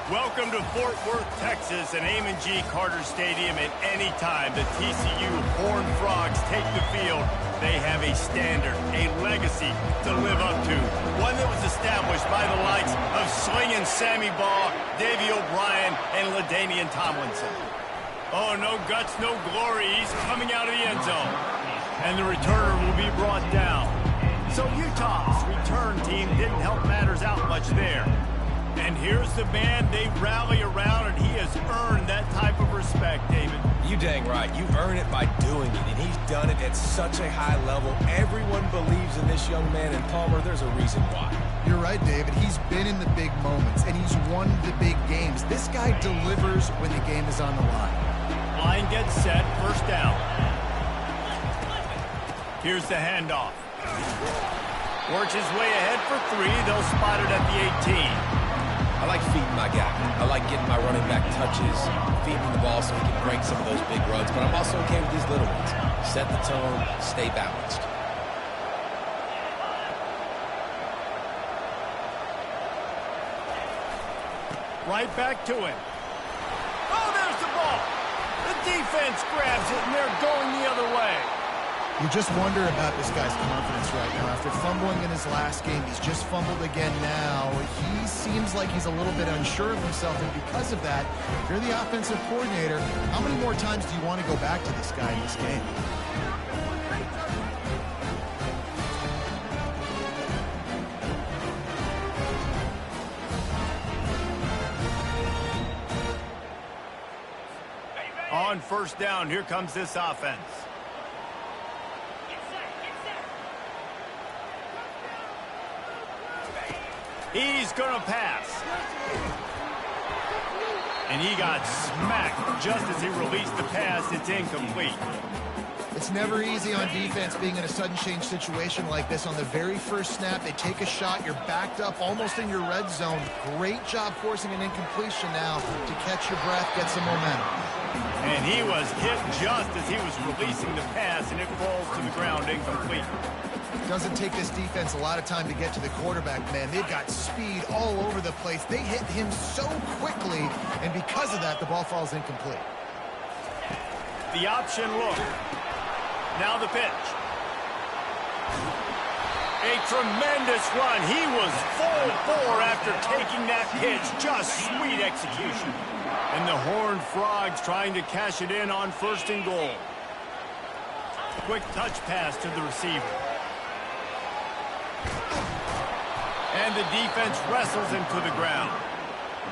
Welcome to Fort Worth, Texas, and Amon G. Carter Stadium. At any time the TCU Horned Frogs take the field, they have a standard, a legacy to live up to. One that was established by the likes of Slingin' Sammy Baugh, Davey O'Brien, and LaDainian Tomlinson. Oh, no guts, no glory. He's coming out of the end zone. And the returner will be brought down. So Utah's return team didn't help matters out much there. And here's the man they rally around, and he has earned that type of respect, David. You dang right. You earn it by doing it, and he's done it at such a high level. Everyone believes in this young man, and Palmer, there's a reason why. You're right, David. He's been in the big moments, and he's won the big games. This guy delivers when the game is on the line. Line gets set, first down. Here's the handoff. Works his way ahead for 3. They'll spot it at the 18. I like feeding my guy. I like getting my running back touches, feeding the ball so he can break some of those big runs, but I'm also okay with these little ones. Set the tone, stay balanced. Right back to him. Oh, there's the ball. The defense grabs it, and they're going the other way. You just wonder about this guy's confidence right now. After fumbling in his last game, he's just fumbled again now. He seems like he's a little bit unsure of himself, and because of that, if you're the offensive coordinator, how many more times do you want to go back to this guy in this game? On first down, here comes this offense. He's going to pass. And he got smacked just as he released the pass. It's incomplete. It's never easy on defense being in a sudden change situation like this. On the very first snap, they take a shot. You're backed up almost in your red zone. Great job forcing an incompletion now to catch your breath, get some momentum. And he was hit just as he was releasing the pass, and it falls to the ground incomplete. Doesn't take this defense a lot of time to get to the quarterback, man. They've got speed all over the place. They hit him so quickly, and because of that, the ball falls incomplete. The option look. Now the pitch. A tremendous run. He was full bore after taking that pitch. Just sweet execution. And the Horned Frogs trying to cash it in on first and goal. Quick touch pass to the receiver. And the defense wrestles him to the ground.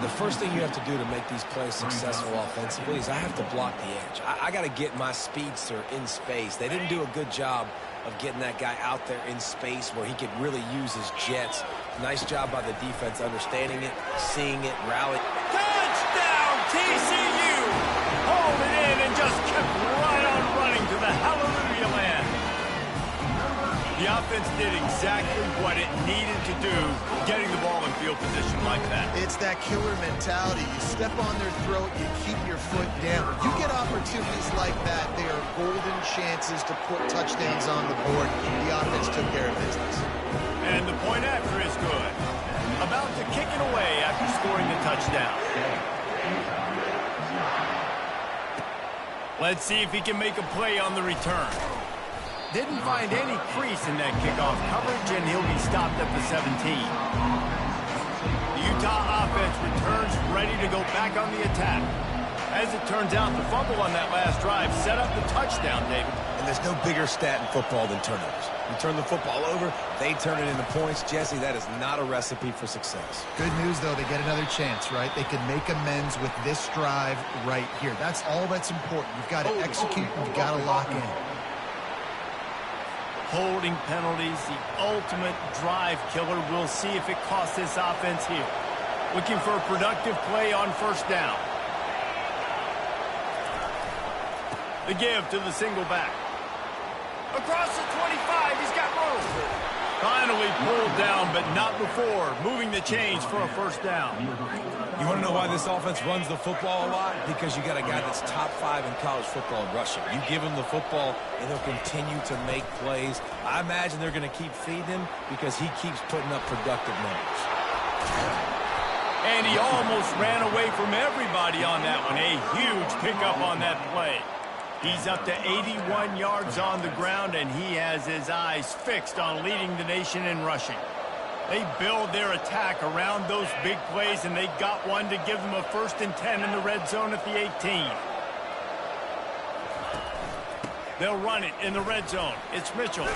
The first thing you have to do to make these plays successful offensively is I have to block the edge. I got to get my speedster in space. They didn't do a good job of getting that guy out there in space where he could really use his jets. Nice job by the defense understanding it, seeing it, rallying. Touchdown, TCU! Hauled it in and just kept right on running to the hallelujah land. The offense did exactly what it needed to do, getting the ball in field position like that. It's that killer mentality. You step on their throat, you keep your foot down. You get opportunities like that, they are golden chances to put touchdowns on the board. The offense took care of business. And the point after is good. About to kick it away after scoring the touchdown. Let's see if he can make a play on the return. Didn't find any crease in that kickoff coverage, and he'll be stopped at the 17. The Utah offense returns ready to go back on the attack. As it turns out, the fumble on that last drive set up the touchdown, David. And there's no bigger stat in football than turnovers. You turn the football over, they turn it into points. Jesse, that is not a recipe for success. Good news, though, they get another chance, right? They can make amends with this drive right here. That's all that's important. You've got to execute and you've got to lock in. Holding penalties, the ultimate drive killer. We'll see if it costs this offense here. Looking for a productive play on first down. The give to the single back. Across the 25, he's got room. Finally pulled down, but not before. Moving the chains for a first down. You want to know why this offense runs the football a lot? Because you got a guy that's top 5 in college football in rushing. You give him the football, and he'll continue to make plays. I imagine they're going to keep feeding him because he keeps putting up productive numbers. And he almost ran away from everybody on that one. A huge pickup on that play. He's up to 81 yards on the ground, and he has his eyes fixed on leading the nation in rushing. They build their attack around those big plays, and they got one to give them a 1st and 10 in the red zone at the 18. They'll run it in the red zone. It's Mitchell.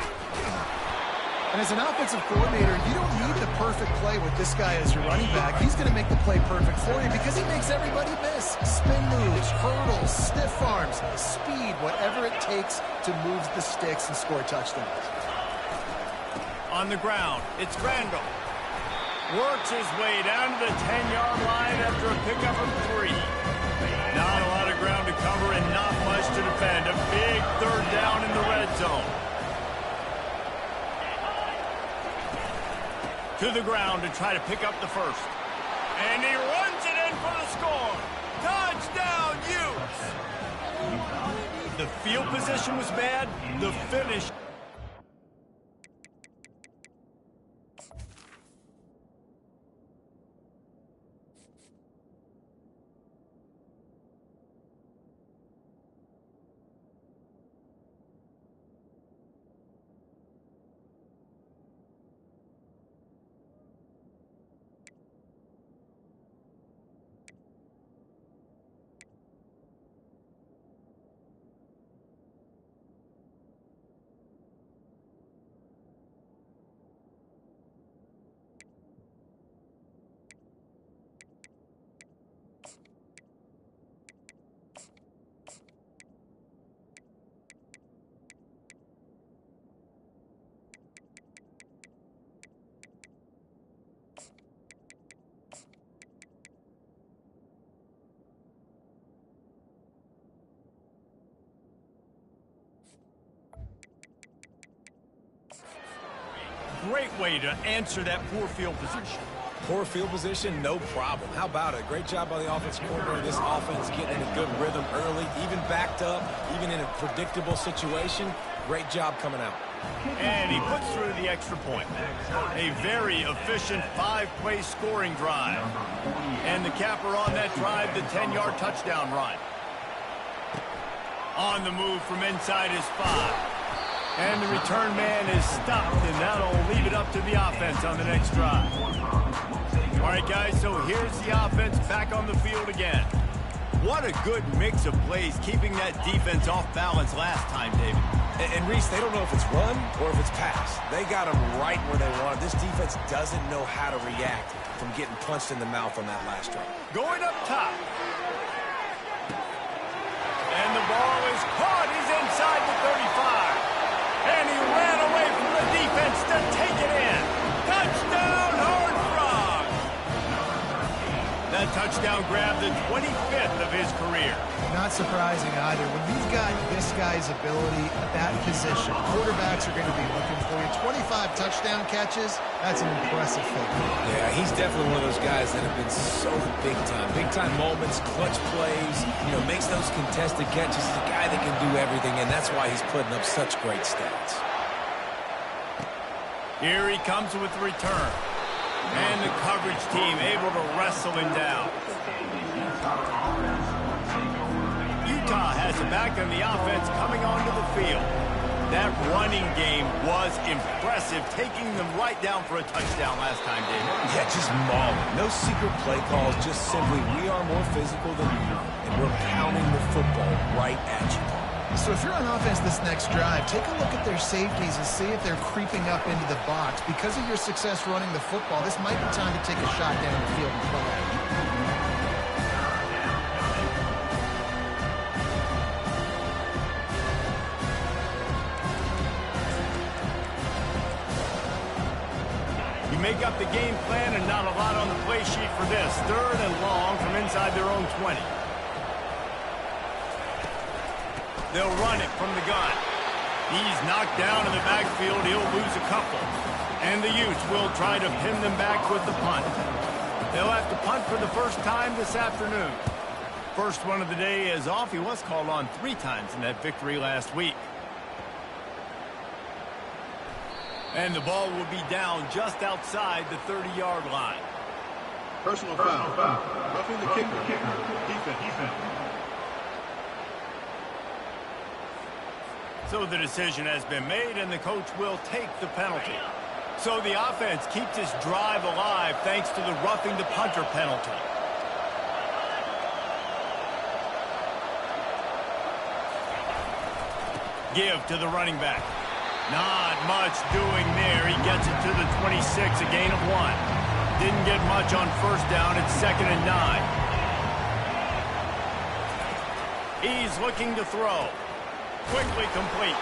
And as an offensive coordinator, you don't need the perfect play with this guy as your running back. He's going to make the play perfect for you because he makes everybody miss. Spin moves, hurdles, stiff arms, speed, whatever it takes to move the sticks and score touchdowns. On the ground, it's Randall. Works his way down to the 10-yard line after a pickup of 3. Not a lot of ground to cover and not much to defend. A big 3rd down in the red zone. To the ground to try to pick up the 1st. And he runs it in for the score. Touchdown, Utes! The field position was bad. The finish. Great way to answer that poor field position. Poor field position, no problem. How about it? Great job by the offense coordinator. This offense getting in a good rhythm early, even backed up, even in a predictable situation. Great job coming out. And he puts through the extra point. A very efficient 5-play scoring drive. And the capper on that drive, the 10-yard touchdown run. On the move from inside his 5. And the return man is stopped, and that'll leave it up to the offense on the next drive. All right, guys, so here's the offense back on the field again. What a good mix of plays, keeping that defense off balance last time, David. And Reese, they don't know if it's run or if it's pass. They got them right where they want. This defense doesn't know how to react from getting punched in the mouth on that last drive. Going up top. And the ball is caught. He's inside the 35. And he ran away from the defense to take it in. Touchdown, Horned Frogs! That touchdown grabbed the 25th of his career. Not surprising either. When you've got this guy's ability at that position, quarterbacks are going to be looking for you. 25 touchdown catches, that's an impressive figure. Yeah, he's definitely one of those guys that have been so big time. Big time moments, clutch plays, makes those contested catches. He's a guy that can do everything, and that's why he's putting up such great stats. Here he comes with the return. And the coverage team able to wrestle him down. Utah has it back on the offense coming onto the field. That running game was impressive, taking them right down for a touchdown last time, David. Yeah, just mauling. No secret play calls, just simply we are more physical than you, and we're pounding the football right at you. So if you're on offense this next drive, take a look at their safeties and see if they're creeping up into the box. Because of your success running the football, this might be time to take a shot down the field and play at it. You make up the game plan and not a lot on the play sheet for this. 3rd and long from inside their own 20. They'll run it from the gun. He's knocked down in the backfield. He'll lose a couple. And the Utes will try to pin them back with the punt. They'll have to punt for the first time this afternoon. First one of the day is off. He was called on 3 times in that victory last week. And the ball will be down just outside the 30-yard line. Personal foul. Roughing the kicker. Defense. So the decision has been made, and the coach will take the penalty. So the offense keeps this drive alive thanks to the roughing the punter penalty. Give to the running back. Not much doing there. He gets it to the 26, a gain of 1. Didn't get much on first down. It's 2nd and 9. He's looking to throw. Quickly complete.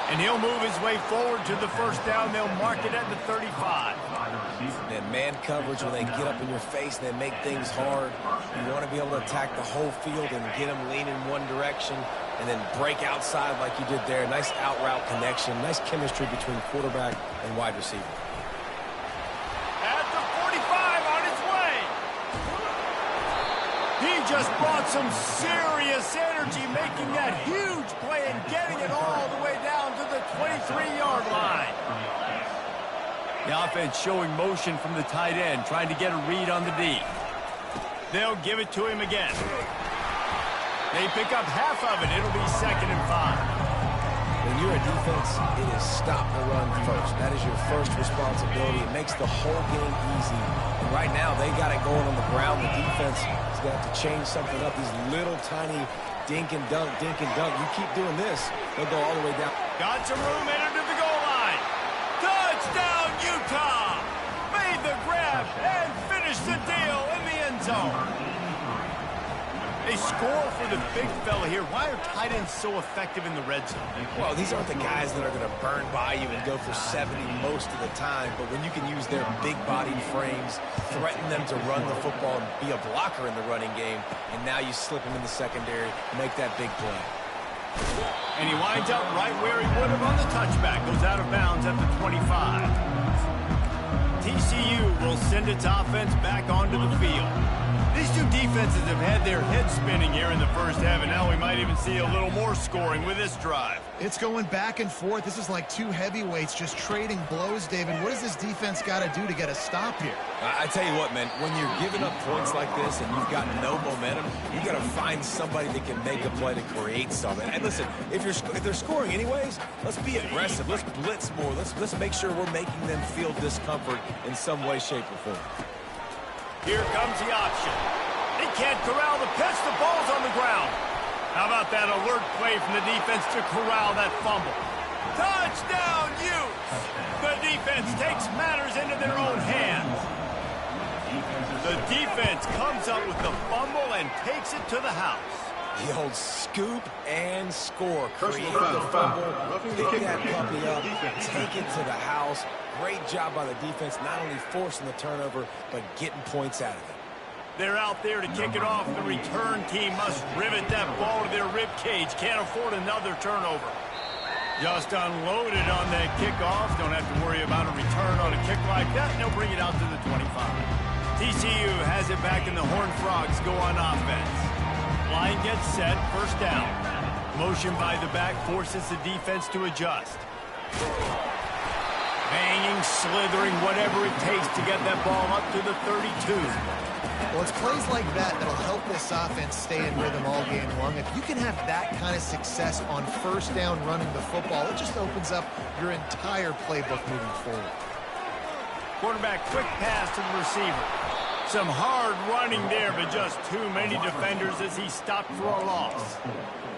And he'll move his way forward to the first down. They'll mark it at the 35. And man coverage, when they get up in your face, they make things hard. You want to be able to attack the whole field and get them lean in one direction and then break outside like you did there. Nice out route connection. Nice chemistry between quarterback and wide receiver. At the 45 on his way. He just brought some serious energy, making that huge play and getting it all the way down to the 23-yard line. The offense showing motion from the tight end, trying to get a read on the D. They'll give it to him again. They pick up half of it. It'll be 2nd and 5. When you're a defense, it is stop the run first. That is your first responsibility. It makes the whole game easy. And right now, they got it going on the ground. The defense is going to have to change something up. These little tiny dink and dunk. You keep doing this, they'll go all the way down. Got some room, entered to the goal line. Touchdown, Utah! Made the grab and finished the deal in the end zone. They score for the big fella here. Why are tight ends so effective in the red zone? Well, these aren't the guys that are going to burn by you and go for 70 most of the time, but when you can use their big-bodied frames, threaten them to run the football and be a blocker in the running game, and now you slip them in the secondary, make that big play. And he winds up right where he would have on the touchback. Goes out of bounds at the 25. TCU will send its offense back onto the field. These two defenses have had their heads spinning here in the first half, and now we might even see a little more scoring with this drive. It's going back and forth. This is like two heavyweights just trading blows, David. What does this defense got to do to get a stop here? I tell you what, man, when you're giving up points like this and you've got no momentum, you got to find somebody that can make a play to create something. And listen, if they're scoring anyways, let's be aggressive. Let's blitz more. Let's make sure we're making them feel discomfort in some way, shape, or form. Here comes the option. They can't corral the pitch. The ball's on the ground. How about that alert play from the defense to corral that fumble? Touchdown, Utes! The defense takes matters into their own hands. The defense comes up with the fumble and takes it to the house. The old scoop and score. Create the fumble, pick that puppy up, take it to the house. Great job by the defense, not only forcing the turnover, but getting points out of it. They're out there to kick it off. The return team must rivet that ball to their rib cage. Can't afford another turnover. Just unloaded on that kickoff. Don't have to worry about a return on a kick like that. They'll bring it out to the 25. TCU has it back, and the Horned Frogs go on offense. Line gets set, first down. Motion by the back forces the defense to adjust. Banging, slithering, whatever it takes to get that ball up to the 32. Well, it's plays like that that'll help this offense stay in rhythm all game long. If you can have that kind of success on first down running the football, it just opens up your entire playbook moving forward. Quarterback, quick pass to the receiver. Some hard running there, but just too many defenders as he stopped for a loss.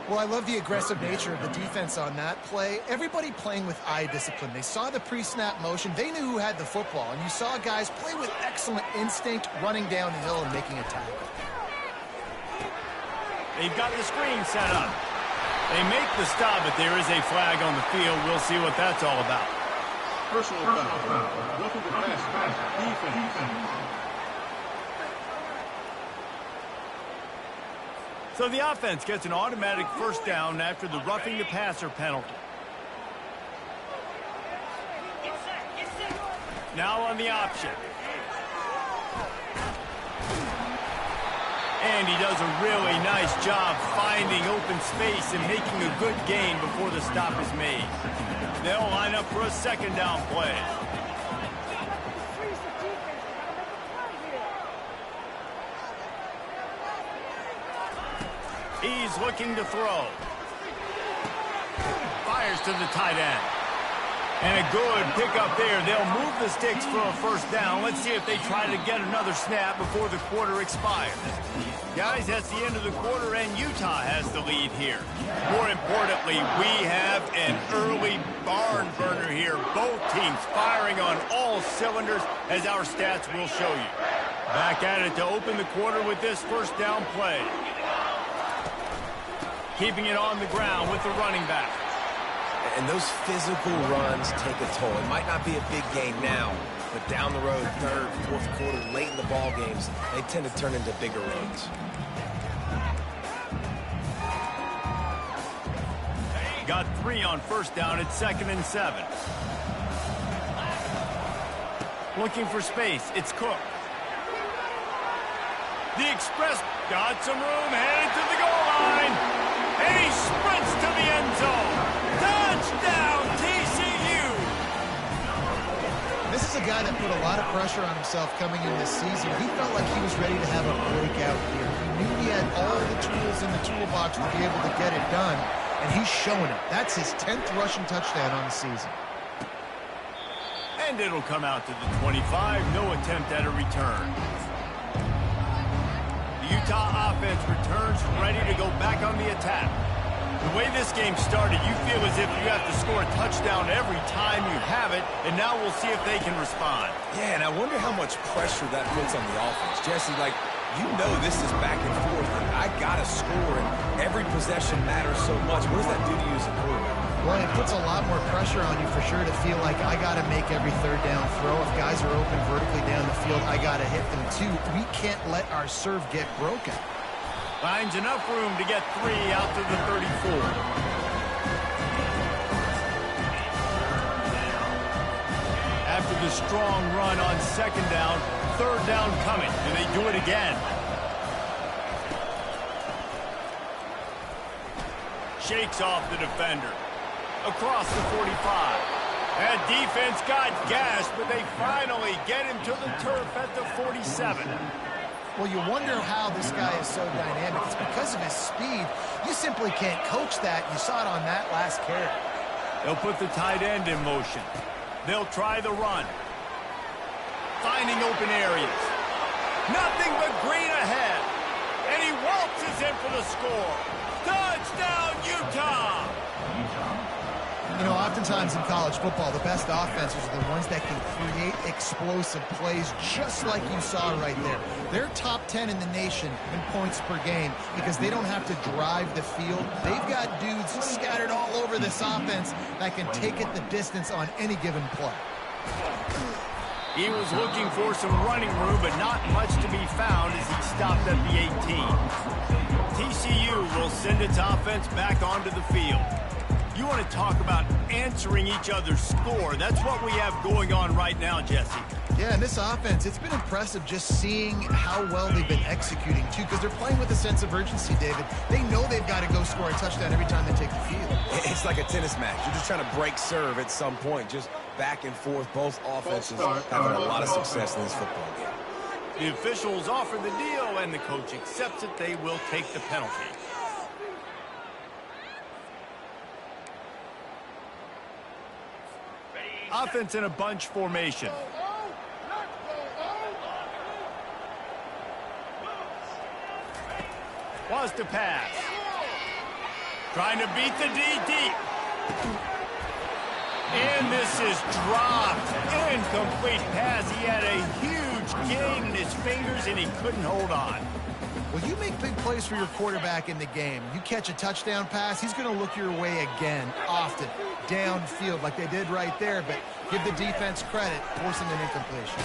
Well, I love the aggressive nature of the defense on that play. Everybody playing with eye discipline. They saw the pre-snap motion. They knew who had the football. And you saw guys play with excellent instinct, running down the hill and making a tackle. They've got the screen set up. They make the stop, but there is a flag on the field. We'll see what that's all about. Personal foul. Roughing the passer. Defense. So the offense gets an automatic first down after the roughing the passer penalty. Now on the option. And he does a really nice job finding open space and making a good gain before the stop is made. They'll line up for a second down play. He's looking to throw. Fires to the tight end. And a good pickup there. They'll move the sticks for a first down. Let's see if they try to get another snap before the quarter expires. Guys, that's the end of the quarter, and Utah has the lead here. More importantly, we have an early barn burner here. Both teams firing on all cylinders, as our stats will show you. Back at it to open the quarter with this first down play. Keeping it on the ground with the running back. And those physical runs take a toll. It might not be a big game now, but down the road, third, fourth quarter, late in the ball games, they tend to turn into bigger runs. Got 3 on first down at 2nd and 7. Looking for space. It's Cook. The Express got some room, headed to the goal line. And he sprints to the end zone. Touchdown, TCU! This is a guy that put a lot of pressure on himself coming in this season. He felt like he was ready to have a breakout year. He knew he had all the tools in the toolbox to be able to get it done, and he's showing it. That's his 10th rushing touchdown on the season. And it'll come out to the 25. No attempt at a return. The Utah offense returns ready to go back on the attack. The way this game started, you feel as if you have to score a touchdown every time you have it, and now we'll see if they can respond. Yeah, and I wonder how much pressure that puts on the offense. Jesse, like, you know this is back and forth, and I got to score, and every possession matters so much. What does that do to you as a quarterback? Well, it puts a lot more pressure on you for sure to feel like I got to make every third down throw. If guys are open vertically down the field, I got to hit them too. We can't let our serve get broken. Finds enough room to get 3 out to the 34. After the strong run on 2nd down, 3rd down coming. Do they do it again? Shakes off the defender. Across the 45. That defense got gashed, but they finally get him to the turf at the 47. Well, you wonder how this guy is so dynamic. It's because of his speed. You simply can't coach that. You saw it on that last carry. They'll put the tight end in motion. They'll try the run. Finding open areas. Nothing but green ahead. And he waltzes in for the score. Touchdown, Utah! You know, oftentimes in college football, the best offenses are the ones that can create explosive plays just like you saw right there. They're top 10 in the nation in points per game because they don't have to drive the field. They've got dudes scattered all over this offense that can take it the distance on any given play. He was looking for some running room, but not much to be found as he stopped at the 18. TCU will send its offense back onto the field. You want to talk about answering each other's score. That's what we have going on right now, Jesse. Yeah, and this offense, it's been impressive just seeing how well they've been executing, too, because they're playing with a sense of urgency, David. They know they've got to go score a touchdown every time they take the field. It's like a tennis match. You're just trying to break serve at some point, just back and forth. Both offenses having a lot of success in this football game. The officials offer the deal, and the coach accepts it. They will take the penalty. Offense in a bunch formation. Was to pass. Trying to beat the D deep. And this is dropped. Incomplete pass. He had a huge gain in his fingers, and he couldn't hold on. Well, you make big plays for your quarterback in the game. You catch a touchdown pass, he's going to look your way again, often, downfield like they did right there, but give the defense credit, forcing an incompletion.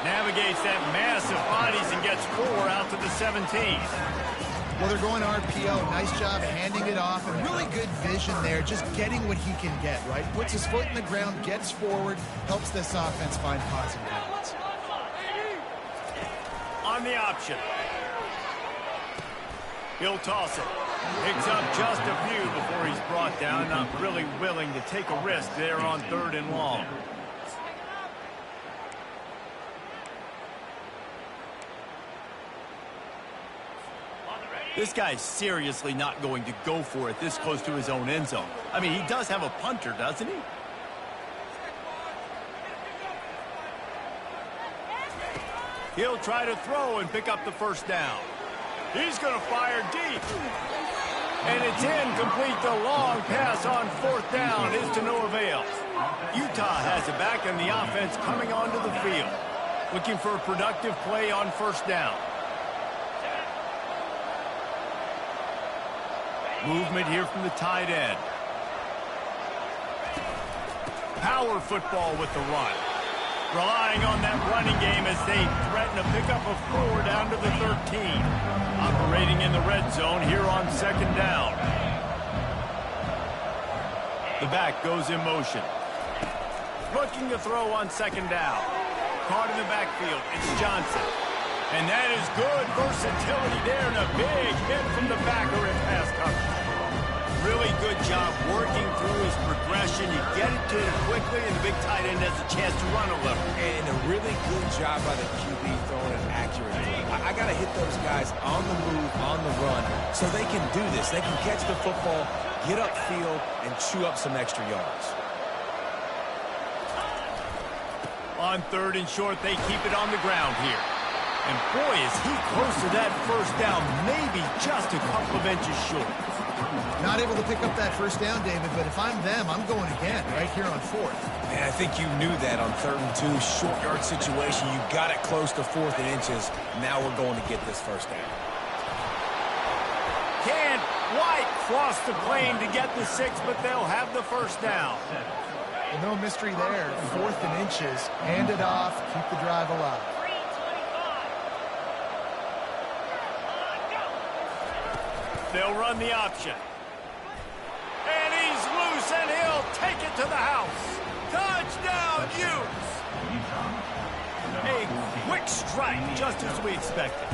Navigates that mass of bodies and gets 4 out to the 17. Well, they're going RPO. Nice job handing it off, and really good vision there, just getting what he can get, right? Puts his foot in the ground, gets forward, helps this offense find positive balance. On the option. He'll toss it. Picks up just a few before he's brought down. Not really willing to take a risk there on 3rd and long. This guy's seriously not going to go for it this close to his own end zone. I mean, he does have a punter, doesn't he? He'll try to throw and pick up the first down. He's going to fire deep. And it's incomplete. The long pass on fourth down is to no avail. Utah has it back, and the offense coming onto the field. Looking for a productive play on first down. Movement here from the tight end. Power football with the run. Relying on that running game as they threaten a pickup of 4 down to the 13. Operating in the red zone here on second down. The back goes in motion. Looking to throw on second down. Caught in the backfield. It's Johnson. And that is good versatility there, and a big hit from the backer in pass coverage. Really good job working through his progression. You get it to him quickly, and the big tight end has a chance to run a little. And a really good job by the QB throwing it accurately. I got to hit those guys on the move, on the run, so they can do this. They can catch the football, get upfield, and chew up some extra yards. On third and short, they keep it on the ground here. And boy, is he close to that first down, maybe just a couple of inches short. Not able to pick up that first down, David, but if I'm them, I'm going again right here on fourth. Man, I think you knew that on 3rd and 2, short yard situation. You got it close to 4th and inches. Now we're going to get this first down. Can't quite cross the plane to get the 6, but they'll have the first down. Well, no mystery there. 4th and inches. Hand it off. Keep the drive alive. They'll run the option. And he's loose, and he'll take it to the house. Touchdown, Utes! A quick strike, just as we expected.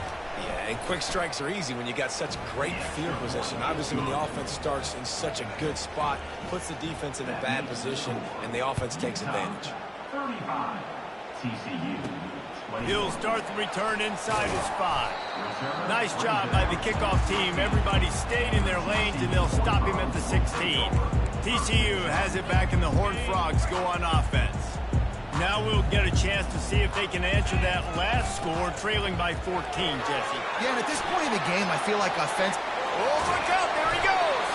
Yeah, and quick strikes are easy when you got such great field position. Obviously, when the offense starts in such a good spot, puts the defense in a bad position, and the offense takes advantage. 35, TCU. He'll start the return inside his 5. Nice job by the kickoff team. Everybody stayed in their lanes, and they'll stop him at the 16. TCU has it back, and the Horned Frogs go on offense. Now we'll get a chance to see if they can answer that last score, trailing by 14, Jesse. Yeah, and at this point in the game, I feel like offense... Oh, look out, there he goes!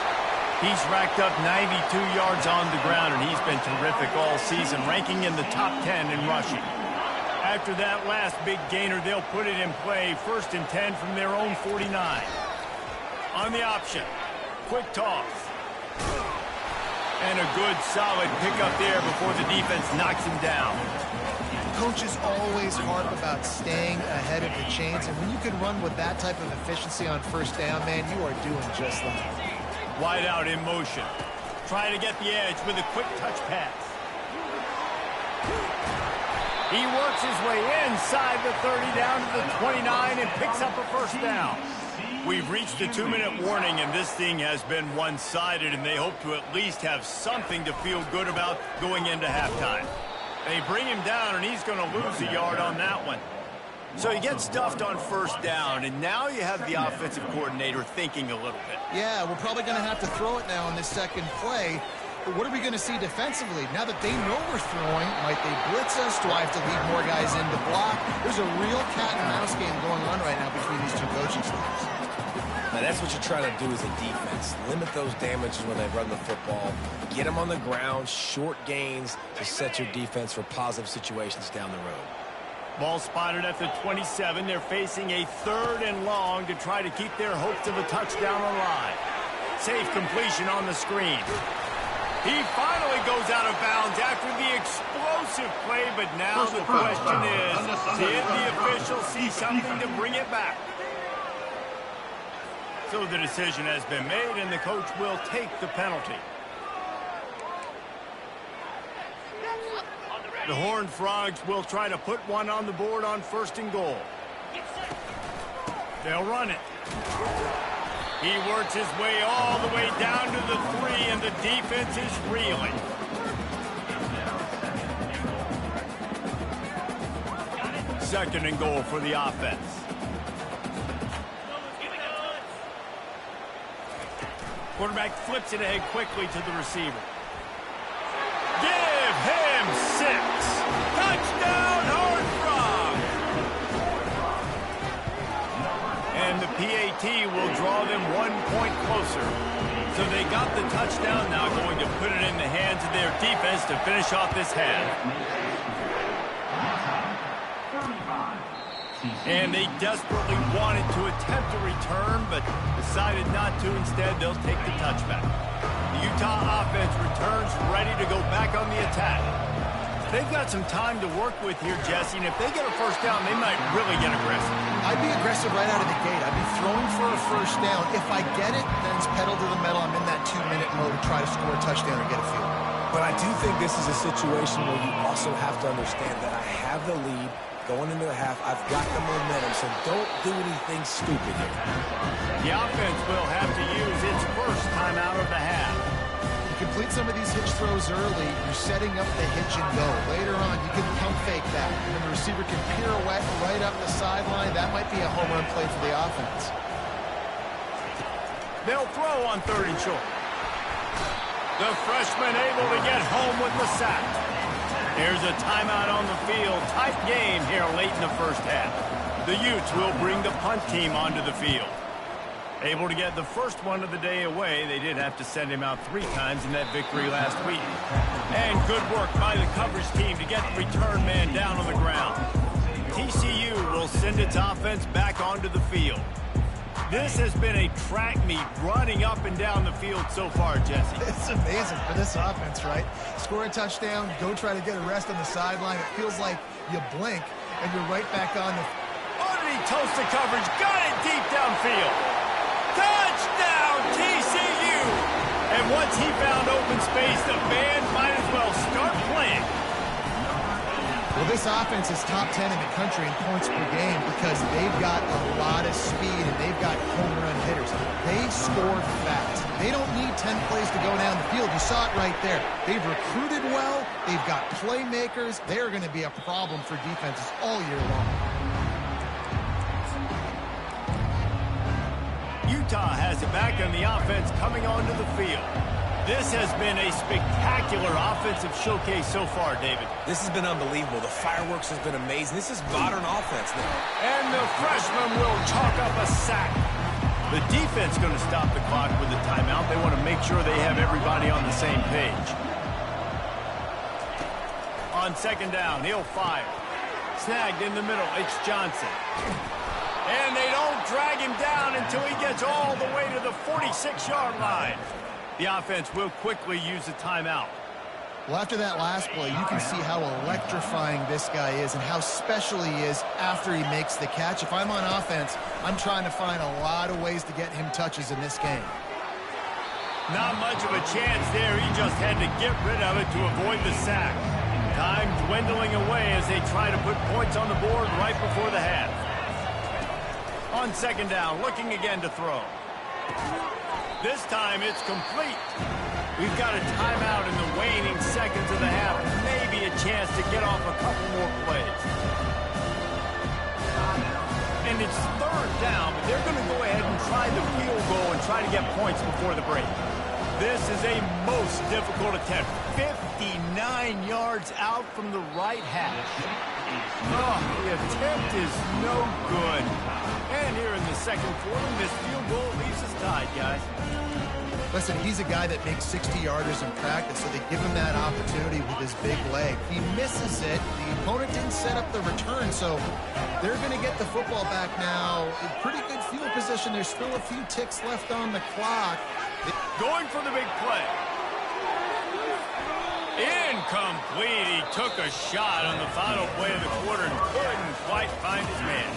He's racked up 92 yards on the ground, and he's been terrific all season, ranking in the top 10 in rushing. After that last big gainer, they'll put it in play, 1st and 10 from their own 49. On the option, quick toss. And a good solid pickup there before the defense knocks him down. Coaches always harp about staying ahead of the chains, and when you can run with that type of efficiency on first down, man, you are doing just that. Wide out in motion. Trying to get the edge with a quick touch pass. He works his way inside the 30 down to the 29 and picks up a first down. We've reached the 2-minute warning, and this thing has been one-sided, and they hope to at least have something to feel good about going into halftime. They bring him down, and he's going to lose a yard on that one. So he gets stuffed on first down, and now you have the offensive coordinator thinking a little bit. Yeah, we're probably going to have to throw it now in this second play. But what are we going to see defensively? Now that they know we're throwing, might they blitz us? Do I have to leave more guys in to block? There's a real cat and mouse game going on right now between these two coaching staffs. Now that's what you're trying to do as a defense. Limit those damages when they run the football. Get them on the ground, short gains to set your defense for positive situations down the road. Ball spotted at the 27. They're facing a 3rd and long to try to keep their hopes of a touchdown alive. Safe completion on the screen. He finally goes out of bounds after the explosive play, but now the question is, did the official see something to bring it back? So the decision has been made, and the coach will take the penalty. The Horned Frogs will try to put one on the board on 1st and goal. They'll run it. He works his way all the way down to the 3, and the defense is reeling. Second and goal for the offense. Quarterback flips it ahead quickly to the receiver. Give him 6. Touchdown, Horned Frogs! And the PAT will draw them 1 point closer. So they got the touchdown, now going to put it in the hands of their defense to finish off this half. And they desperately wanted to attempt a return, but decided not to. Instead, they'll take the touchback. The Utah offense returns ready to go back on the attack. They've got some time to work with here, Jesse, and if they get a first down, they might really get aggressive. I'd be aggressive right out of the gate. I'd be throwing for a first down. If I get it, then it's pedal to the metal. I'm in that 2-minute mode to try to score a touchdown or get a field. But I do think this is a situation where you also have to understand that I have the lead going into the half. I've got the momentum, so don't do anything stupid here. The offense will have to use its first timeout of the half. Complete some of these hitch throws early, you're setting up the hitch and go. Later on, you can pump fake that, and then the receiver can pirouette right up the sideline. That might be a home run play for the offense. They'll throw on 3rd and short. The freshman able to get home with the sack. There's a timeout on the field. Tight game here late in the first half. The Utes will bring the punt team onto the field. Able to get the first one of the day away. They did have to send him out 3 times in that victory last week. And good work by the coverage team to get the return man down on the ground. TCU will send its offense back onto the field. This has been a track meet running up and down the field so far, Jesse. It's amazing for this offense, right? Score a touchdown, go try to get a rest on the sideline. It feels like you blink and you're right back on the... Underneath toasted coverage, got it deep downfield. Touchdown, TCU! And once he found open space, the band might as well start playing. Well, this offense is top 10 in the country in points per game because they've got a lot of speed and they've got home run hitters. They score fast. They don't need 10 plays to go down the field. You saw it right there. They've recruited well. They've got playmakers. They are going to be a problem for defenses all year long. Utah has it back on the offense coming onto the field. This has been a spectacular offensive showcase so far, David. This has been unbelievable. The fireworks has been amazing. This is modern offense now. And the freshman will chalk up a sack. The defense going to stop the clock with a timeout. They want to make sure they have everybody on the same page. On 2nd down, he'll fire. Snagged in the middle, it's Johnson. And they don't drag him down until he gets all the way to the 46-yard line. The offense will quickly use a timeout. Well, after that last play, you can see how electrifying this guy is and how special he is after he makes the catch. If I'm on offense, I'm trying to find a lot of ways to get him touches in this game. Not much of a chance there. He just had to get rid of it to avoid the sack. Time dwindling away as they try to put points on the board right before the half. On 2nd down, looking again to throw. This time it's complete. We've got a timeout in the waning seconds of the half. Maybe a chance to get off a couple more plays. And it's 3rd down, but they're going to go ahead and try the field goal and try to get points before the break. This is a most difficult attempt. 59 yards out from the right hash. Oh, the attempt is no good. And here in the 2nd quarter, this field goal leaves us tied, guys. Listen, he's a guy that makes 60-yarders in practice, so they give him that opportunity with his big leg. He misses it. The opponent didn't set up the return, so they're going to get the football back now. In pretty good field position. There's still a few ticks left on the clock. Going for the big play. Incomplete. He took a shot on the final play of the quarter and couldn't quite find his man.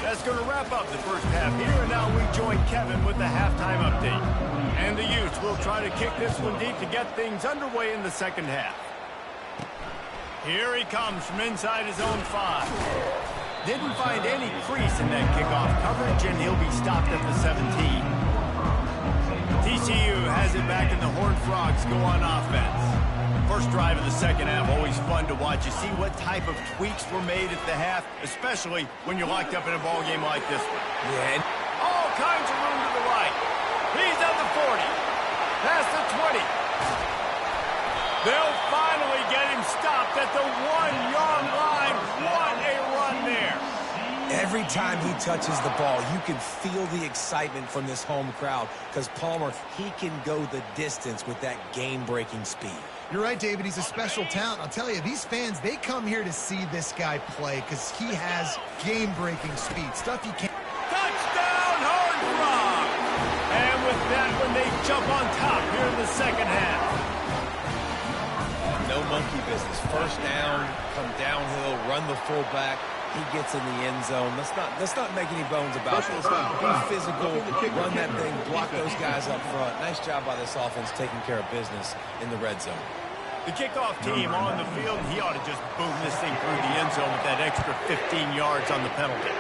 That's going to wrap up the first half here, and now we join Kevin with the halftime update. And the Utes will try to kick this one deep to get things underway in the 2nd half. Here he comes from inside his own 5. Didn't find any crease in that kickoff coverage, and he'll be stopped at the 17. TCU has it back, and the Horned Frogs go on offense. First drive of the 2nd half, always fun to watch. You see what type of tweaks were made at the half, especially when you're locked up in a ball game like this one. Yeah. All kinds of room to the right. He's at the 40. Past the 20. They'll finally get him stopped at the 1-yard line. What a run there. Every time he touches the ball, you can feel the excitement from this home crowd because Palmer, he can go the distance with that game-breaking speed. You're right, David. He's a special talent. I'll tell you, these fans, they come here to see this guy play because he has game-breaking speed. Stuff you can't. Touchdown, Horned Frog! And with that one, they jump on top here in the second half. No monkey business. First down, come downhill, run the fullback. He gets in the end zone. Let's not make any bones about this. Be physical, run that thing, block those guys up front. Nice job by this offense taking care of business in the red zone. The kickoff team on the field, he ought to just boom this thing through the end zone with that extra 15 yards on the penalty.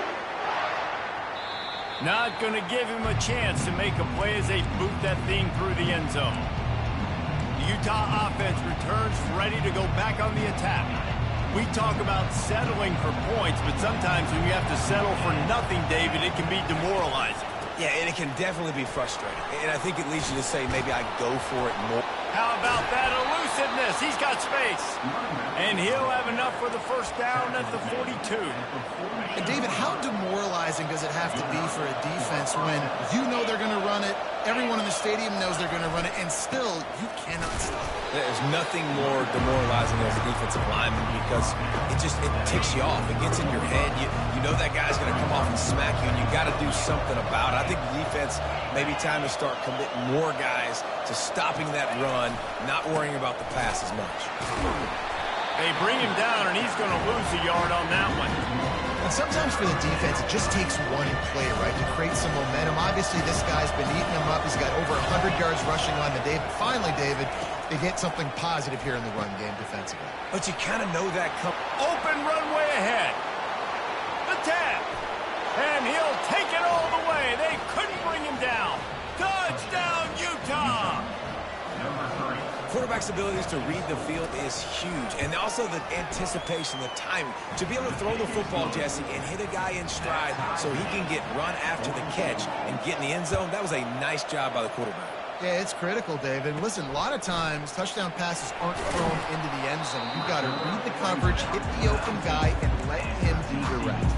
Not going to give him a chance to make a play as they boot that thing through the end zone. The Utah offense returns ready to go back on the attack. We talk about settling for points, but sometimes when you have to settle for nothing, David, it can be demoralizing. Yeah, and it can definitely be frustrating. And I think it leads you to say maybe I go for it more. How about that elusiveness? He's got space. And he'll have enough for the first down at the 42. And David, how demoralizing does it have to be for a defense when you know they're going to run it, everyone in the stadium knows they're going to run it, and still you cannot stop it? There's nothing more demoralizing as a defensive lineman because it ticks you off. It gets in your head. You know that guy's going to come off and smack you, and you got to do something about it. I think the defense maybe time to start committing more guys to stopping that run, not worrying about the pass as much. They bring him down, and he's going to lose a yard on that one. And sometimes for the defense, it just takes one play, right, to create some momentum. Obviously, this guy's been eating him up. He's got over 100 yards rushing on the day. But finally, David, they get something positive here in the run game defensively. But you kind of know that open runway ahead. The 10. And he'll take it all the way. They couldn't bring him down. Touchdown, Utah! Quarterback's abilities to read the field is huge. And also the anticipation, the timing. To be able to throw the football, Jesse, and hit a guy in stride so he can get run after the catch and get in the end zone, that was a nice job by the quarterback. Yeah, it's critical, David. Listen, a lot of times touchdown passes aren't thrown into the end zone. You've got to read the coverage, hit the open guy, and let him do the rest.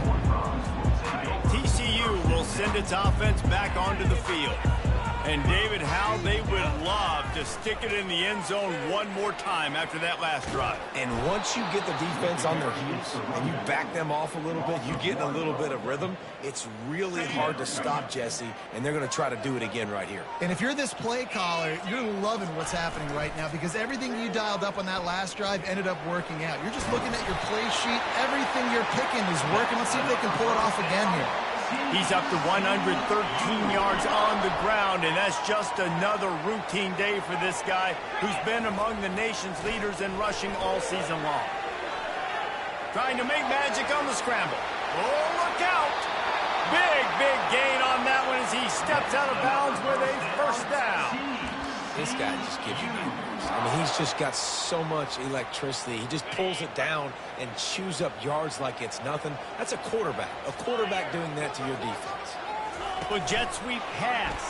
TCU will send its offense back onto the field. And, David, how they would love to stick it in the end zone one more time after that last drive. And once you get the defense on their heels and you back them off a little bit, you get in a little bit of rhythm, it's really hard to stop, Jesse, and they're going to try to do it again right here. And if you're this play caller, you're loving what's happening right now because everything you dialed up on that last drive ended up working out. You're just looking at your play sheet. Everything you're picking is working. Let's see if they can pull it off again here. He's up to 113 yards on the ground, and that's just another routine day for this guy who's been among the nation's leaders in rushing all season long. Trying to make magic on the scramble. Oh, look out! Big gain on that one as he steps out of bounds with a first down. This guy just gives you numbers. I mean, he's just got so much electricity. He just pulls it down and chews up yards like it's nothing. That's a quarterback. A quarterback doing that to your defense. Well, jet sweep pass.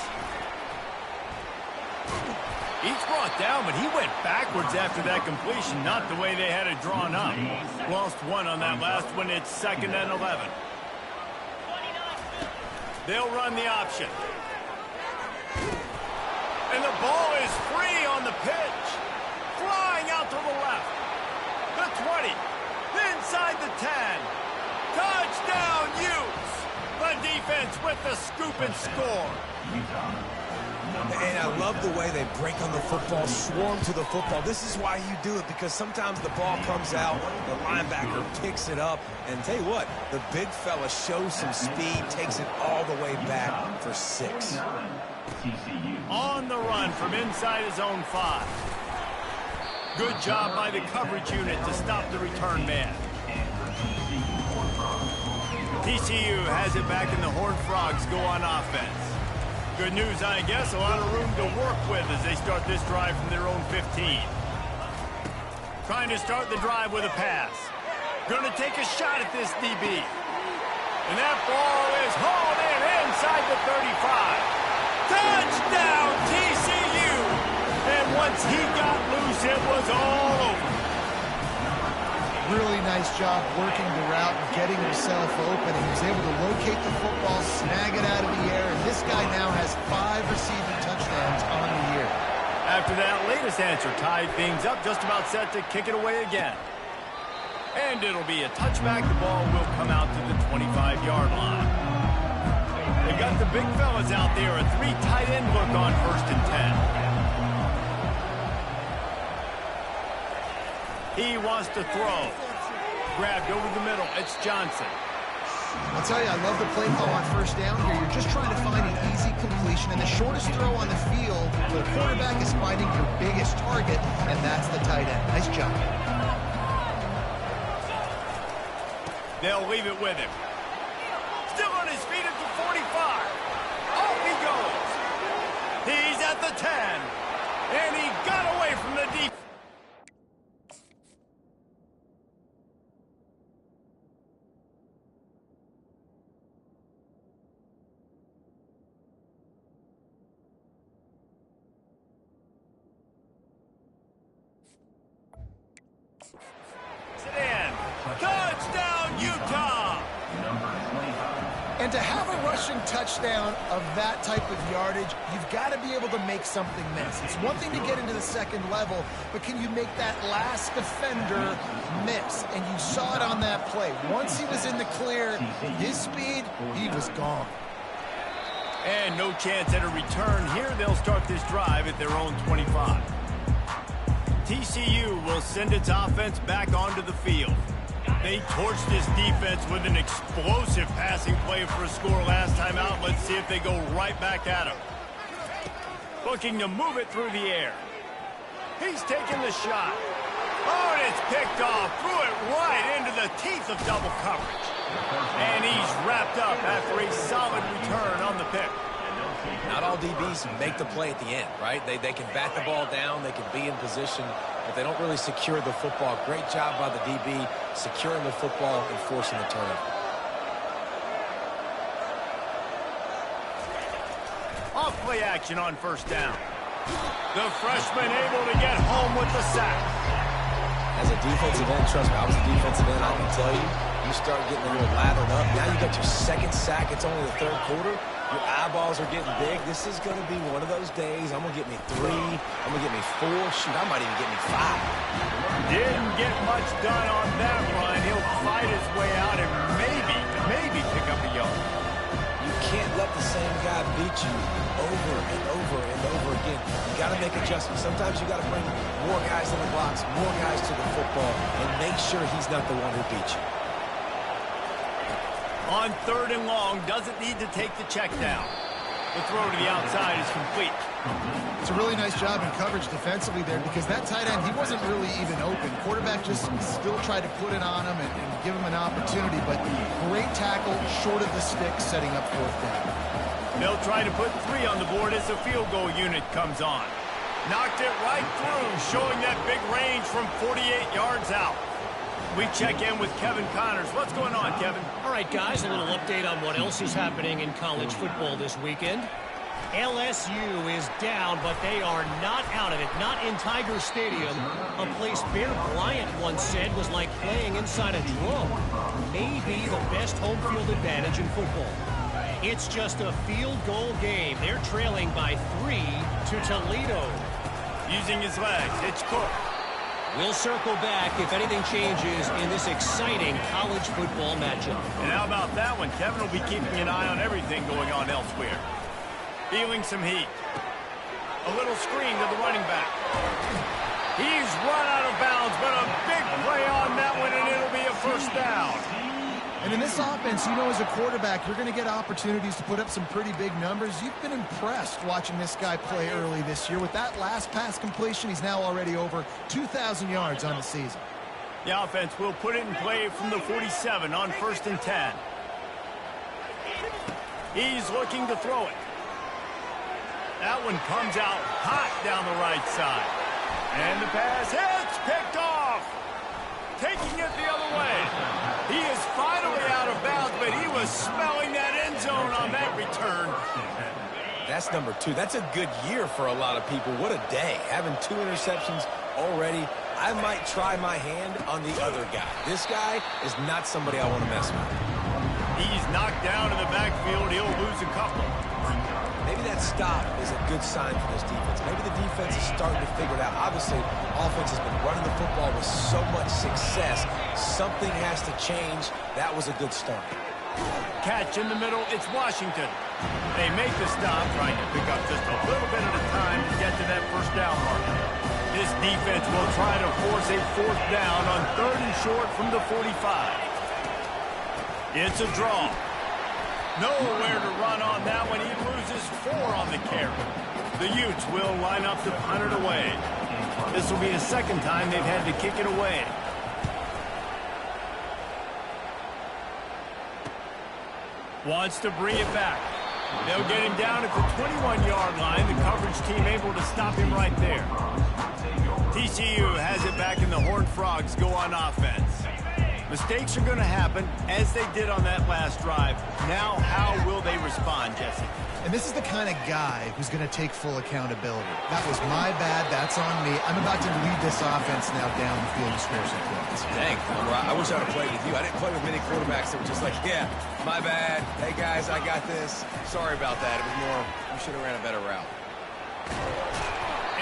He's brought down, but he went backwards after that completion, not the way they had it drawn up. Lost one on that last one. It's 2nd and 11. They'll run the option. And the ball is free on the pitch. Flying out to the left. The 20. Inside the 10. Touchdown, Utes. The defense with the scoop and score. And I love the way they break on the football, swarm to the football. This is why you do it, because sometimes the ball comes out, the linebacker picks it up, and tell you what, the big fella shows some speed, takes it all the way back for 6. On the run from inside his own 5. Good job by the coverage unit to stop the return man. TCU has it back and the Horned Frogs go on offense. Good news, I guess, a lot of room to work with as they start this drive from their own 15. Trying to start the drive with a pass. Going to take a shot at this DB. And that ball is hauled in inside the 35. Touchdown, TCU! Once he got loose, it was all over. Really nice job working the route and getting himself open. He was able to locate the football, snag it out of the air, and this guy now has 5 receiving touchdowns on the year. After that latest answer tied things up, just about set to kick it away again. And it'll be a touchback. The ball will come out to the 25-yard line. They got the big fellas out there. A 3 tight end look on 1st and 10. He wants to throw. Grabbed over the middle. It's Johnson. I'll tell you, I love the play call on 1st down here. You're just trying to find an easy completion, and the shortest throw on the field, the quarterback is finding your biggest target, and that's the tight end. Nice job. They'll leave it with him. Still on his feet at the 45. Off he goes. He's at the 10. And he got away from the defense. Touchdown, Utah! And to have a rushing touchdown of that type of yardage, you've got to be able to make something miss. It's one thing to get into the second level, but can you make that last defender miss? And you saw it on that play. Once he was in the clear, his speed, he was gone. And no chance at a return here. They'll start this drive at their own 25. TCU will send its offense back onto the field. They torched this defense with an explosive passing play for a score last time out. Let's see if they go right back at him. Looking to move it through the air. He's taking the shot. Oh, and it's picked off. Threw it right into the teeth of double coverage. And he's wrapped up after a solid return on the pick. Not all DBs make the play at the end, right? They can bat the ball down, they can be in position, but they don't really secure the football. Great job by the DB securing the football and forcing the turnover. Off play action on 1st down. The freshman able to get home with the sack. As a defensive end, trust me, I was a defensive end, I can tell you, you start getting a little lathered up. Now you got your 2nd sack. It's only the 3rd quarter. Your eyeballs are getting big. This is going to be one of those days. I'm going to get me 3. I'm going to get me 4. Shoot, I might even get me 5. Didn't get much done on that run. He'll fight his way out and maybe pick up a yard. You can't let the same guy beat you over and over and over again. You got to make adjustments. Sometimes you got to bring more guys in the box, more guys to the football, and make sure he's not the one who beat you. On 3rd and long, doesn't need to take the check down. The throw to the outside is complete. It's a really nice job in coverage defensively there because that tight end, he wasn't really even open. Quarterback just still tried to put it on him and give him an opportunity, but great tackle short of the stick setting up 4th down. They'll try to put 3 on the board as the field goal unit comes on. Knocked it right through, showing that big range from 48 yards out. We check in with Kevin Connors. What's going on, Kevin? All right, guys, a little update on what else is happening in college football this weekend. LSU is down, but they are not out of it. Not in Tiger Stadium, a place Bear Bryant once said was like playing inside a drum. Maybe the best home field advantage in football. It's just a field goal game. They're trailing by 3 to Toledo. Using his legs, it's Cook. We'll circle back if anything changes in this exciting college football matchup. And how about that one? Kevin will be keeping an eye on everything going on elsewhere. Feeling some heat. A little screen to the running back. He's run out of bounds, but a big play on that one, and it'll be a 1st down. And in this offense, you know, as a quarterback, you're going to get opportunities to put up some pretty big numbers. You've been impressed watching this guy play early this year. With that last pass completion, he's now already over 2,000 yards on the season. The offense will put it in play from the 47 on 1st and 10. He's looking to throw it. That one comes out hot down the right side. And the pass hits, picked off. Taking it the other way. He is finally out of bounds, but he was smelling that end zone on that return. That's number 2. That's a good year for a lot of people. What a day. Having 2 interceptions already. I might try my hand on the other guy. This guy is not somebody I want to mess with. He's knocked down in the backfield. He'll lose a couple. Maybe that stop is a good sign for this defense. Maybe the defense is starting to figure it out. Obviously, offense has been running the football with so much success. Something has to change. That was a good start. Catch in the middle. It's Washington. They make the stop, trying to pick up just a little bit at a time to get to that first down mark. This defense will try to force a 4th down on 3rd and short from the 45. It's a draw. Nowhere to run on that one. He loses 4 on the carry. The Utes will line up to punt it away. This will be the 2nd time they've had to kick it away. Wants to bring it back. They'll get him down at the 21-yard line. The coverage team able to stop him right there. TCU has it back, and the Horned Frogs go on offense. Mistakes are going to happen, as they did on that last drive. Now, how will they respond, Jesse? And this is the kind of guy who's going to take full accountability. That was my bad. That's on me. I'm about to lead this offense now down the field to score some points. Dang, I wish I would have played with you. I didn't play with many quarterbacks that were just like, yeah, my bad. Hey, guys, I got this. Sorry about that. It was more, we should have ran a better route.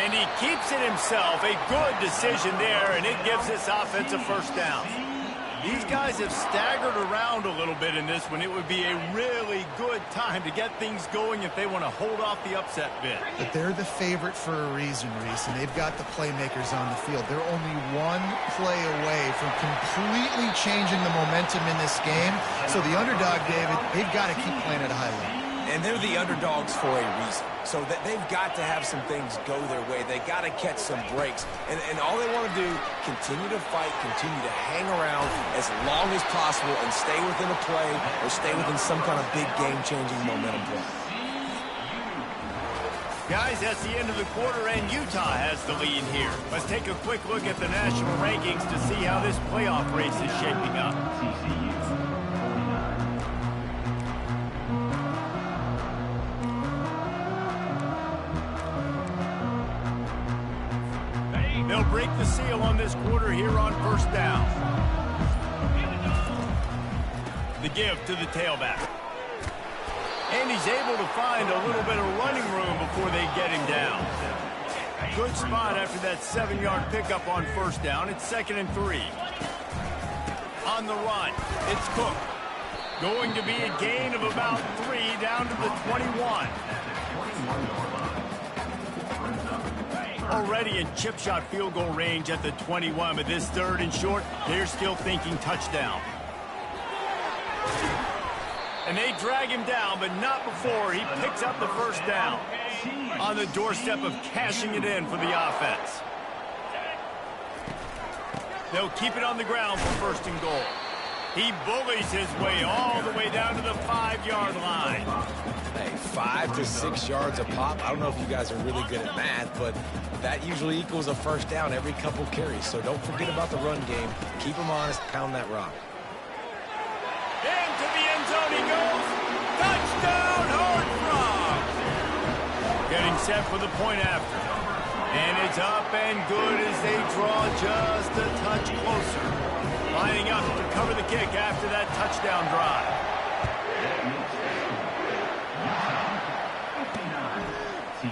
And he keeps it himself. A good decision there, and it gives this offense a 1st down. These guys have staggered around a little bit in this one. It would be a really good time to get things going if they want to hold off the upset bid. But they're the favorite for a reason, Reese, and they've got the playmakers on the field. They're only 1 play away from completely changing the momentum in this game. So the underdog, David, they've got to keep playing at a high level. And they're the underdogs for a reason. So that they've got to have some things go their way. They got to catch some breaks. And all they want to do, continue to fight, continue to hang around as long as possible and stay within a play or stay within some kind of big game-changing momentum play. Guys, that's the end of the quarter, and Utah has the lead here. Let's take a quick look at the national rankings to see how this playoff race is shaping up. They'll break the seal on this quarter here on 1st down. The give to the tailback. And he's able to find a little bit of running room before they get him down. Good spot after that 7-yard pickup on 1st down. It's 2nd and 3. On the run, it's Cook. Going to be a gain of about 3 down to the 21. Already in chip shot field goal range at the 21, but this 3rd and short, they're still thinking touchdown. And they drag him down, but not before he picks up the 1st down. On the doorstep of cashing it in for the offense. They'll keep it on the ground for 1st and goal. He bullies his way all the way down to the 5-yard line. Hey, 5 to 6 yards a pop. I don't know if you guys are really good at math, but that usually equals a 1st down every couple carries. So don't forget about the run game. Keep them honest. Pound that rock. Into the end zone he goes. Touchdown, Horned Frogs. Getting set for the point after. And it's up and good as they draw just a touch closer. Lining up to cover the kick after that touchdown drive.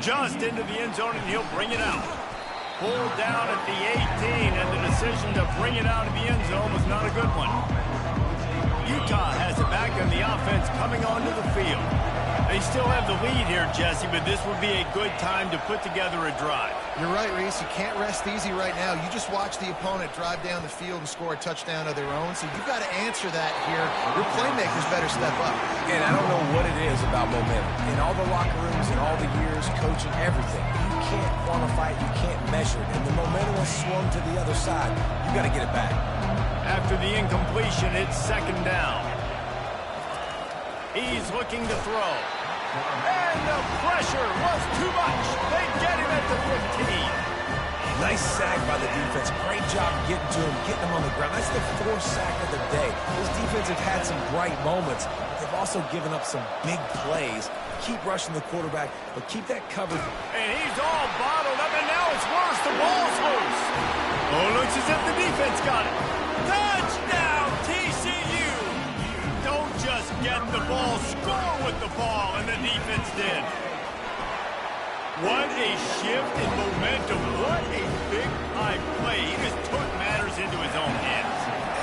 Just into the end zone, and he'll bring it out. Pulled down at the 18, and the decision to bring it out of the end zone was not a good one. Utah has it back on the offense coming onto the field. They still have the lead here, Jesse, but this would be a good time to put together a drive. You're right, Reese. You can't rest easy right now. You just watch the opponent drive down the field and score a touchdown of their own, so you've got to answer that here. Your playmakers better step up. And I don't know what it is about momentum. In all the locker rooms, in all the years, coaching, everything, you can't quantify it, you can't measure it. And the momentum has swung to the other side. You got to get it back. After the incompletion, it's 2nd down. He's looking to throw. And the pressure was too much. They get him at the 15. Nice sack by the defense. Great job getting to him, getting him on the ground. That's the 4th sack of the day. This defense have had some bright moments, but they've also given up some big plays. keep rushing the quarterback, but keep that covered. And he's all bottled up, and now it's worse. The ball's loose. Oh, looks as if the defense got it. Touchdown, TCU. Don't just get the ball, score with the ball, and the defense did. What a shift in momentum. What a big-time play. He just took matters into his own hands.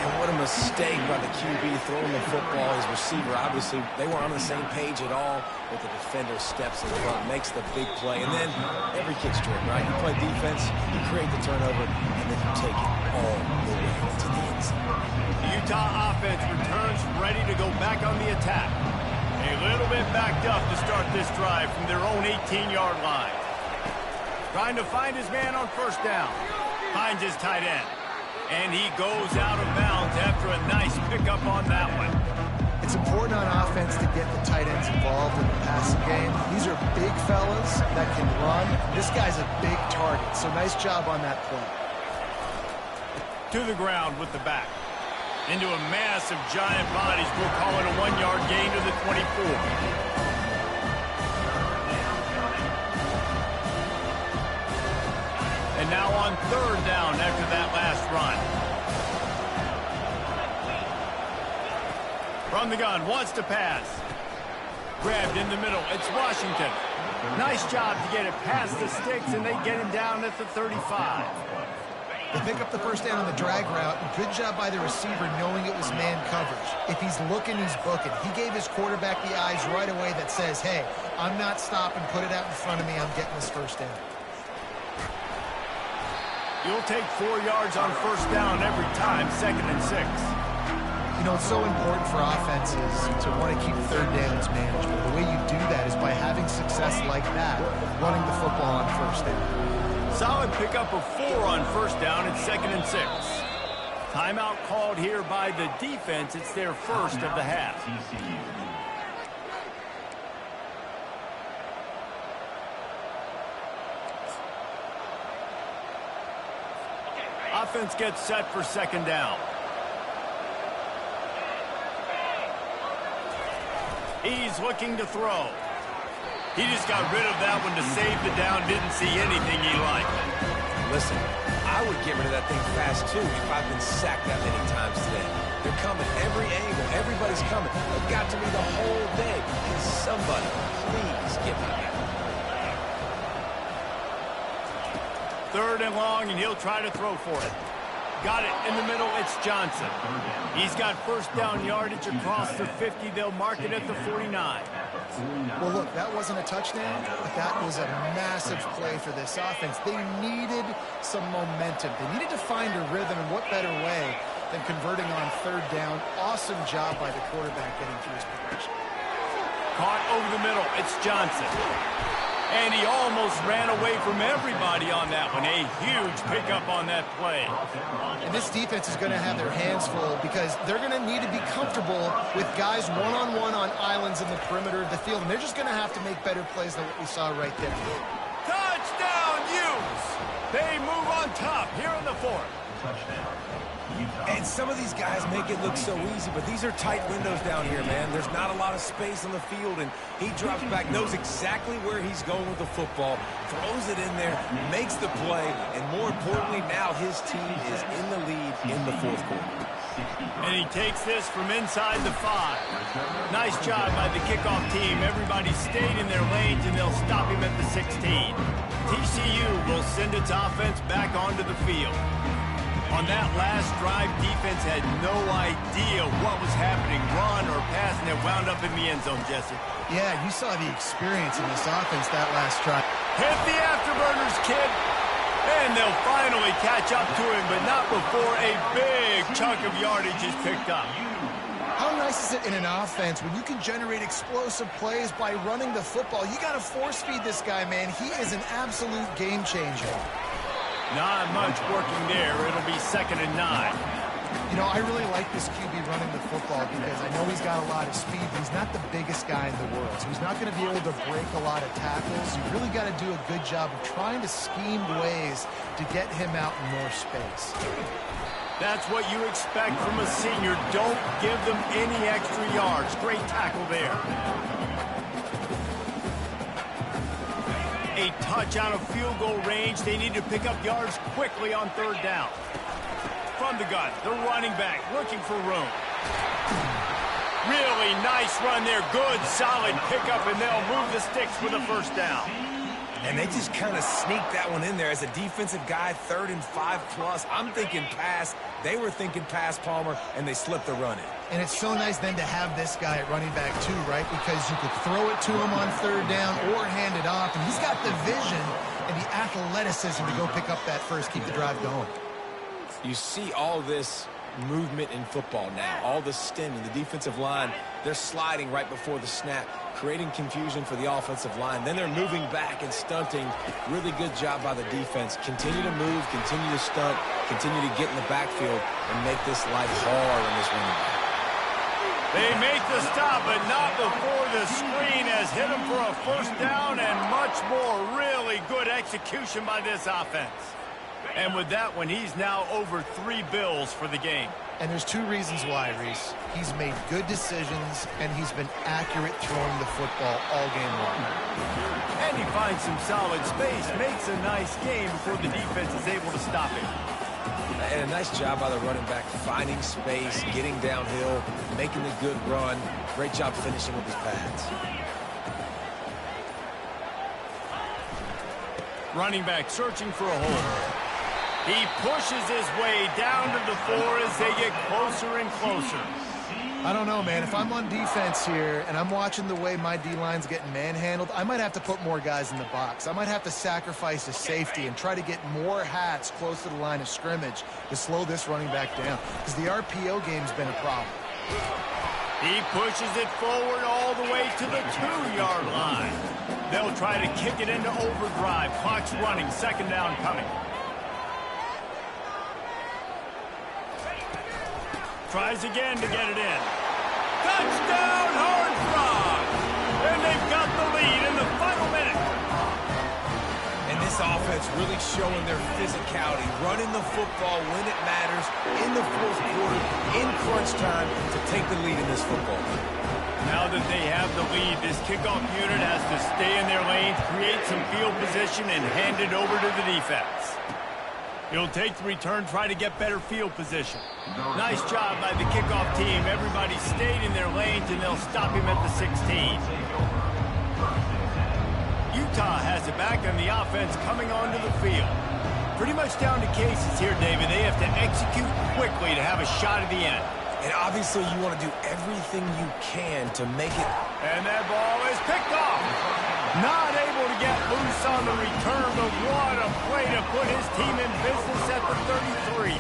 And what a mistake by the QB throwing the football. His receiver, obviously, they weren't on the same page at all, but the defender steps in front, makes the big play, and then every kid's driven, right? You play defense, you create the turnover, and then you take it all the way to the end zone. The Utah offense returns ready to go back on the attack. A little bit backed up to start this drive from their own 18-yard line. Trying to find his man on first down. Finds his tight end. And he goes out of bounds after a nice pickup on that one. It's important on offense to get the tight ends involved in the passing game. These are big fellas that can run. This guy's a big target, so nice job on that play. To the ground with the back. Into a mass of giant bodies. We'll call it a 1-yard gain to the 24. And now on third down after that last run. From the gun, wants to pass. Grabbed in the middle. It's Washington. Nice job to get it past the sticks, and they get him down at the 35. They pick up the first down on the drag route. Good job by the receiver knowing it was man coverage. If he's looking, he's booking. He gave his quarterback the eyes right away that says, hey, I'm not stopping. Put it out in front of me. I'm getting this first down. You'll take 4 yards on first down every time, 2nd and 6. You know, it's so important for offenses to want to keep third downs manageable. The way you do that is by having success like that, running the football on first down. Solid pickup of 4 on first down at 2nd and 6. Timeout called here by the defense. It's their first of the half. Offense gets set for 2nd down. He's looking to throw. He just got rid of that one to save the down. Didn't see anything he liked. Listen, I would get rid of that thing fast, too, if I've been sacked that many times today. They're coming every angle. Everybody's coming. They've got to be the whole day. Can somebody please get me that? 3rd and long, and he'll try to throw for it. Got it in the middle. It's Johnson. He's got first down yardage across the 50. They'll mark it at the 49. Well, look, that wasn't a touchdown, but that was a massive play for this offense. They needed some momentum. They needed to find a rhythm, and what better way than converting on 3rd down. Awesome job by the quarterback getting through his progression. Caught over the middle. It's Johnson. And he almost ran away from everybody on that one. A huge pickup on that play. And this defense is going to have their hands full because they're going to need to be comfortable with guys one-on-one on islands in the perimeter of the field. And they're just going to have to make better plays than what we saw right there. Touchdown, Utes! They move on top here in the 4th. And some of these guys make it look so easy, but these are tight windows down here, man. There's not a lot of space on the field, and he drops back, knows exactly where he's going with the football, throws it in there, makes the play, and more importantly, now his team is in the lead in the 4th quarter. And he takes this from inside the 5. Nice job by the kickoff team. Everybody stayed in their lanes, and they'll stop him at the 16. TCU will send its offense back onto the field. On that last drive, defense had no idea what was happening, run or pass, and it wound up in the end zone, Jesse. Yeah, you saw the experience in this offense that last drive. Hit the afterburners, kid. And they'll finally catch up to him, but not before a big chunk of yardage is picked up. How nice is it in an offense when you can generate explosive plays by running the football? You got to force feed this guy, man. He is an absolute game changer. Not much working there. It'll be 2nd and 9. You know, I really like this QB running the football because I know he's got a lot of speed, but he's not the biggest guy in the world. So he's not going to be able to break a lot of tackles. You really got to do a good job of trying to scheme ways to get him out in more space. That's what you expect from a senior. Don't give them any extra yards. Great tackle there. a touch out of field goal range. They need to pick up yards quickly on third down. From the gun, the running back looking for room. Really nice run there. Good, solid pickup, and they'll move the sticks for the first down. And they just kind of sneaked that one in there as a defensive guy, 3rd and 5+. I'm thinking pass. They were thinking pass, Palmer, and they slipped the run in. And it's so nice then to have this guy at running back too, right? Because you could throw it to him on third down or hand it off. And he's got the vision and the athleticism to go pick up that first, keep the drive going. You see all this movement in football now, all the stemming, the defensive line, they're sliding right before the snap, creating confusion for the offensive line. Then they're moving back and stunting. Really good job by the defense. Continue to move, continue to stunt, continue to get in the backfield and make this life hard on this running back. They make the stop, but not before the screen has hit them for a first down, and much more. Really good execution by this offense. And with that one, he's now over 3 bills for the game. And there's 2 reasons why, Reese. He's made good decisions, and he's been accurate throwing the football all game long. And he finds some solid space, makes a nice game before the defense is able to stop him. And a nice job by the running back, finding space, getting downhill, making a good run. Great job finishing with his pads. Running back searching for a hole. He pushes his way down to the 4 as they get closer and closer. I don't know, man. If I'm on defense here and I'm watching the way my D-line's getting manhandled, I might have to put more guys in the box. I might have to sacrifice a safety and try to get more hats close to the line of scrimmage to slow this running back down, because the RPO game's been a problem. He pushes it forward all the way to the 2-yard line. They'll try to kick it into overdrive. Clock's running. 2nd down coming. Tries again to get it in. Touchdown, Horned Frogs! And they've got the lead in the final minute. And this offense really showing their physicality, running the football when it matters, in the 4th quarter, in crunch time, to take the lead in this football game. Now that they have the lead, this kickoff unit has to stay in their lanes, create some field position, and hand it over to the defense. He'll take the return, try to get better field position. Nice job by the kickoff team. Everybody stayed in their lanes, and they'll stop him at the 16. Utah has it back, and the offense coming onto the field. Pretty much down to cases here, David. They have to execute quickly to have a shot at the end. And obviously you want to do everything you can to make it. And that ball is picked off. Not able to get loose on the return, but what a play to put his team in business at the 33.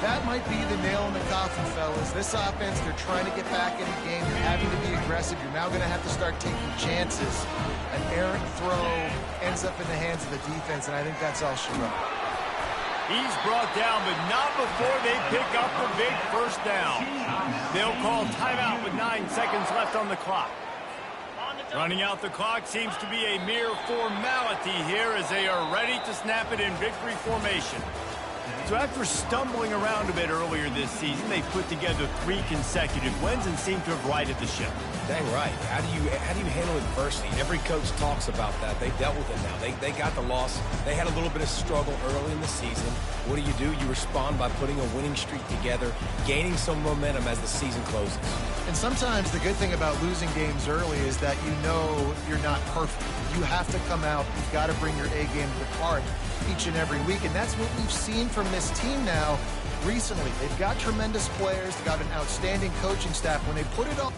That might be the nail in the coffin, fellas. This offense, they're trying to get back in the game. They're having to be aggressive. You're now going to have to start taking chances. An errant throw ends up in the hands of the defense, and I think that's all she wrote. He's brought down, but not before they pick up the big first down. They'll call timeout with 9 seconds left on the clock. Running out the clock seems to be a mere formality here as they are ready to snap it in victory formation. So after stumbling around a bit earlier this season, they put together 3 consecutive wins and seem to have righted the ship. Dang right. How do you handle adversity? Every coach talks about that. They dealt with it now. They got the loss. They had a little bit of struggle early in the season. What do? You respond by putting a winning streak together, gaining some momentum as the season closes. And sometimes the good thing about losing games early is that you know you're not perfect. You have to come out. You've got to bring your A game to the park each and every week. And that's what we've seen from this team now recently. They've got tremendous players. They've got an outstanding coaching staff. When they put it all...